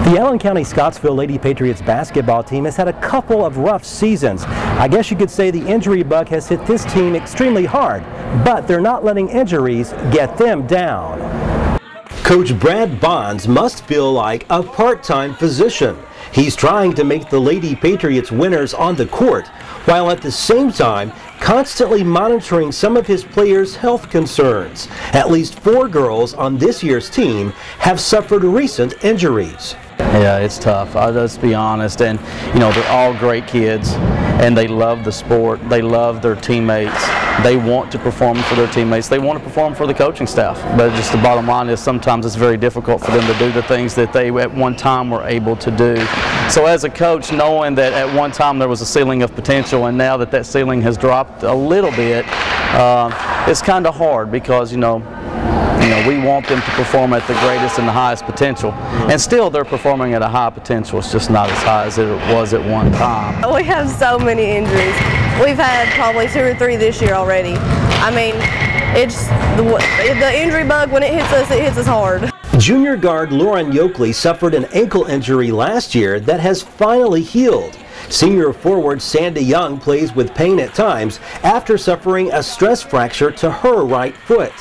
The Allen County Scottsville Lady Patriots basketball team has had a couple of rough seasons. I guess you could say the injury bug has hit this team extremely hard, but they're not letting injuries get them down. Coach Brad Bonds must feel like a part-time physician. He's trying to make the Lady Patriots winners on the court, while at the same time constantly monitoring some of his players' health concerns. At least 4 girls on this year's team have suffered recent injuries. Yeah, it's tough. Let's be honest. And you know, they're all great kids, and they love the sport. They love their teammates. They want to perform for their teammates. They want to perform for the coaching staff. But just the bottom line is sometimes it's very difficult for them to do the things that they at one time were able to do. So as a coach, knowing that at one time there was a ceiling of potential, and now that that ceiling has dropped a little bit, it's kind of hard because you know, we want them to perform at the greatest and the highest potential. And still they're performing at a high potential. It's just not as high as it was at one time. We have so many injuries. We've had probably 2 or 3 this year already. I mean, it's the injury bug, when it hits us hard. Junior guard Lauren Yoakley suffered an ankle injury last year that has finally healed. Senior forward Sandy Young plays with pain at times after suffering a stress fracture to her right foot.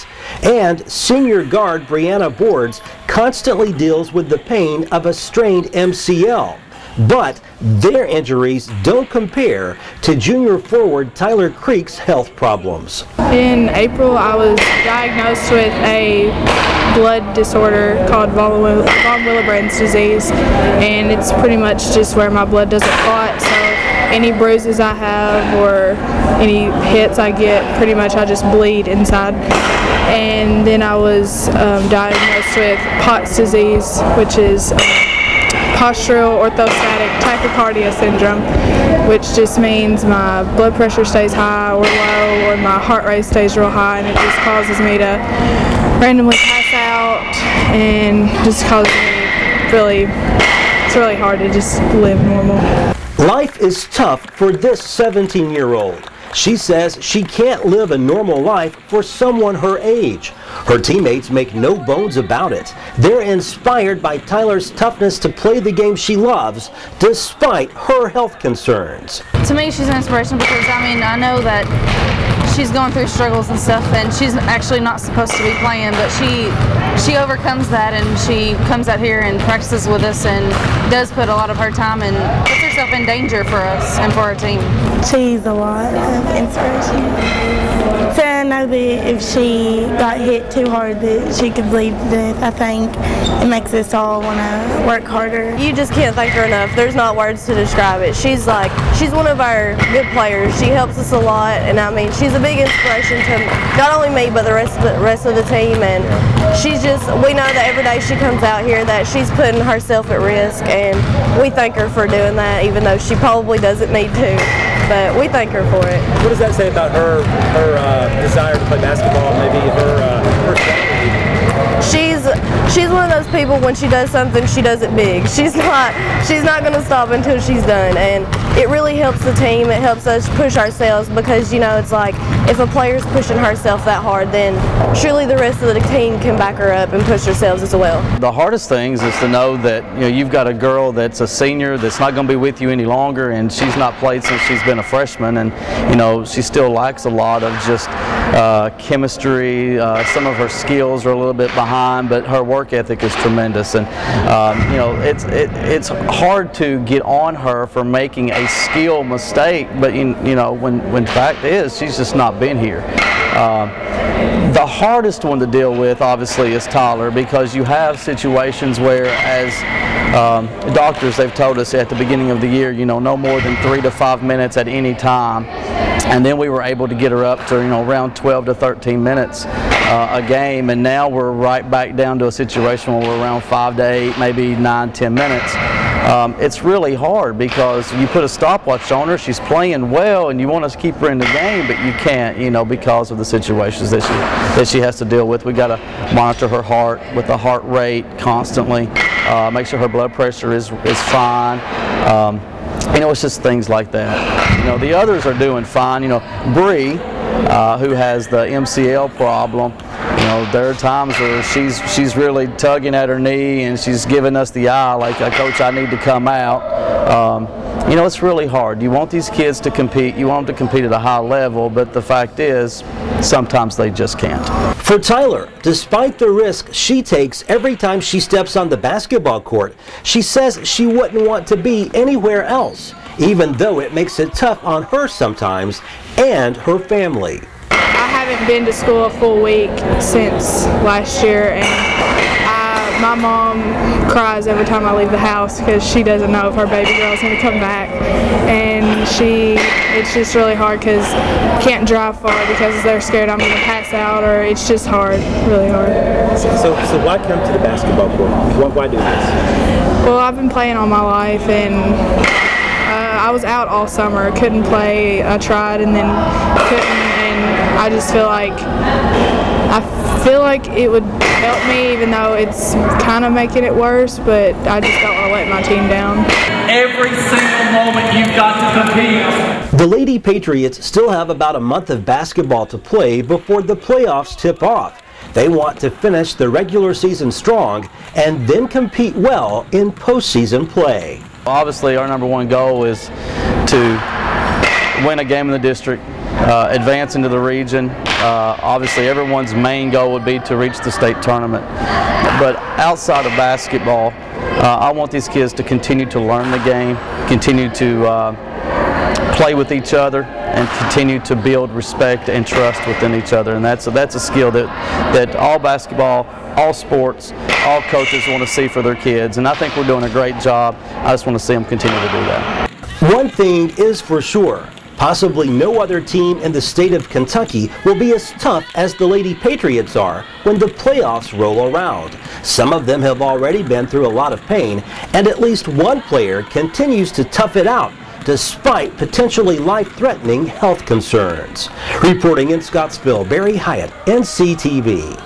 And senior guard Brianna Boards constantly deals with the pain of a strained MCL. But their injuries don't compare to junior forward Tyler Creek's health problems. In April, I was diagnosed with a blood disorder called von Willebrand's disease, and it's pretty much just where my blood doesn't clot, so any bruises I have or any hits I get, pretty much I just bleed inside. And then I was diagnosed with POTS disease, which is postural orthostatic tachycardia syndrome, which just means my blood pressure stays high or low, or my heart rate stays real high, and it just causes me to randomly pass out, and just causes me it's really hard to just live normal. Life is tough for this 17-year-old. She says she can't live a normal life for someone her age. Her teammates make no bones about it. They're inspired by Tyler's toughness to play the game she loves, despite her health concerns. To me, she's an inspiration because, I mean, I know that she's going through struggles and stuff, and she's actually not supposed to be playing, but she overcomes that, and she comes out here and practices with us and does put a lot of her time and puts herself in danger for us and for our team. She's a lot of inspiration. So I know that if she got hit too hard that she could bleed to death. I think it makes us all want to work harder. You just can't thank her enough. There's not words to describe it. She's one of our good players. She helps us a lot, and I mean, she's a big inspiration to not only me but the rest of the team. And we know that every day she comes out here that she's putting herself at risk, and we thank her for doing that, even though she probably doesn't need to. But we thank her for it. What does that say about her desire to play basketball, maybe her strategy? She's one of those people, when she does something, she does it big. She's not going to stop until she's done, and it really helps the team. It helps us push ourselves, because you know, it's like if a player's pushing herself that hard, then surely the rest of the team can back her up and push themselves as well. The hardest things is to know that you've got a girl that's a senior that's not going to be with you any longer, and she's not played since she's been a freshman, and she still lacks a lot of just chemistry. Some of her skills are a little bit behind, but her work ethic is tremendous, and it's hard to get on her for making a skill mistake, but when fact is she's just not been here. The hardest one to deal with obviously is Tyler, because you have situations where, as doctors, they've told us at the beginning of the year, no more than 3 to 5 minutes at any time, and then we were able to get her up to around 12 to 13 minutes a game, and now we're right back down to a situation where we're around 5 to 8, maybe 9, 10 minutes. It's really hard because you put a stopwatch on her, she's playing well, and you want to keep her in the game, but you can't, because of the situations that she has to deal with. We got to monitor her heart with the heart rate constantly, make sure her blood pressure is fine. It's just things like that. The others are doing fine. Bree, who has the MCL problem, know, there are times where she's really tugging at her knee and she's giving us the eye like, Coach, I need to come out. You know, it's really hard. You want these kids to compete. You want them to compete at a high level, but the fact is, sometimes they just can't. For Tyler, despite the risk she takes every time she steps on the basketball court, she says she wouldn't want to be anywhere else, even though it makes it tough on her sometimes and her family. I haven't been to school a full week since last year, and my mom cries every time I leave the house because she doesn't know if her baby girl's going to come back, and it's just really hard because I can't drive far because they're scared I'm going to pass out, or it's just hard, really hard. So why come to the basketball court? Why do this? Well, I've been playing all my life, and I was out all summer, couldn't play. I tried and then couldn't, and I just feel like it would help me, even though it's kind of making it worse, but I just don't want to let my team down. Every single moment you've got to compete. The Lady Patriots still have about a month of basketball to play before the playoffs tip off. They want to finish the regular season strong and then compete well in postseason play. Obviously, our #1 goal is to win a game in the district, advance into the region. Obviously, everyone's main goal would be to reach the state tournament. But outside of basketball, I want these kids to continue to learn the game, continue to play with each other, and continue to build respect and trust within each other. And that's a skill that all basketball, all sports, all coaches want to see for their kids. And I think we're doing a great job. I just want to see them continue to do that. One thing is for sure. Possibly no other team in the state of Kentucky will be as tough as the Lady Patriots are when the playoffs roll around. Some of them have already been through a lot of pain, and at least one player continues to tough it out despite potentially life-threatening health concerns. Reporting in Scottsville, Barry Hyatt, NCTV.